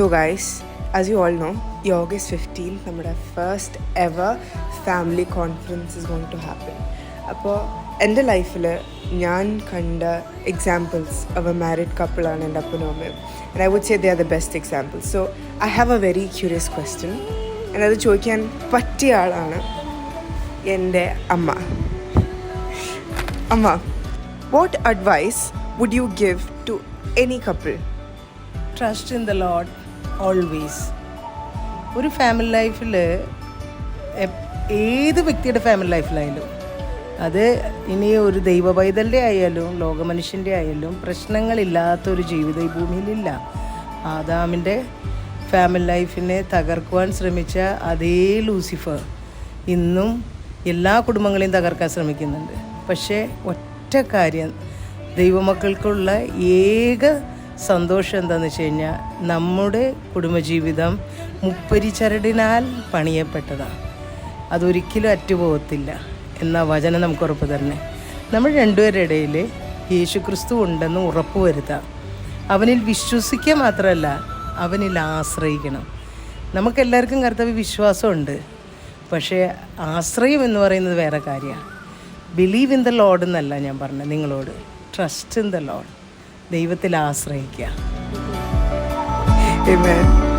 So guys, as you all know, ഈ August 15th നമ്മുടെ first ever family conference is going to happen. അപ്പോൾ എൻ്റെ ലൈഫിൽ ഞാൻ കണ്ട എക്സാമ്പിൾസ് ഓഫ് എ മാരിഡ് കപ്പിളാണ് എൻ്റെ അപ്പനും അമ്മയും. And I would say they are the best examples. So I have a very curious question. and അത് ചോദിക്കാൻ പറ്റിയ ആളാണ് എൻ്റെ അമ്മ. അമ്മ, what advice would you give to any couple? Trust in the Lord always. ഒരു ഫാമിലി ലൈഫിൽ ഏത് വ്യക്തിയുടെ ഫാമിലി ലൈഫിലായാലും അത് ഇനി ഒരു ദൈവ പൈതലിൻ്റെ ആയാലും ലോകമനുഷ്യൻ്റെ ആയാലും പ്രശ്നങ്ങളില്ലാത്തൊരു ജീവിതം ഈ ഭൂമിയിലില്ല. ആദാമിൻ്റെ ഫാമിലി ലൈഫിനെ തകർക്കുവാൻ ശ്രമിച്ച അതേ ലൂസിഫർ ഇന്നും എല്ലാ കുടുംബങ്ങളെയും തകർക്കാൻ ശ്രമിക്കുന്നുണ്ട്. പക്ഷേ ഒറ്റ കാര്യം, ദൈവമക്കൾക്കുള്ള ഏക സന്തോഷം എന്താണെന്ന് വെച്ച് കഴിഞ്ഞാൽ നമ്മുടെ കുടുംബജീവിതം മുപ്പരിച്ചരടിനാൽ പണിയപ്പെട്ടതാണ്. അതൊരിക്കലും അറ്റുപോകത്തില്ല എന്ന വചനം നമുക്ക് ഉറപ്പ് തരണേ. നമ്മൾ രണ്ടുപേരുടെ ഇടയിൽ യേശുക്രിസ്തു ഉണ്ടെന്ന് ഉറപ്പ് വരുത്താം. അവനിൽ വിശ്വസിക്കുക മാത്രമല്ല, അവനിൽ ആശ്രയിക്കണം. നമുക്കെല്ലാവർക്കും കർത്തവ്യ വിശ്വാസമുണ്ട്, പക്ഷേ ആശ്രയം എന്ന് പറയുന്നത് വേറെ കാര്യമാണ്. ബിലീവ് ഇൻ ദ ലോഡ് എന്നല്ല ഞാൻ പറഞ്ഞത് നിങ്ങളോട്, ട്രസ്റ്റ് ഇൻ ദ ലോഡ്. ദൈവത്തിൽ ആശ്രയിക്കുക. Amen.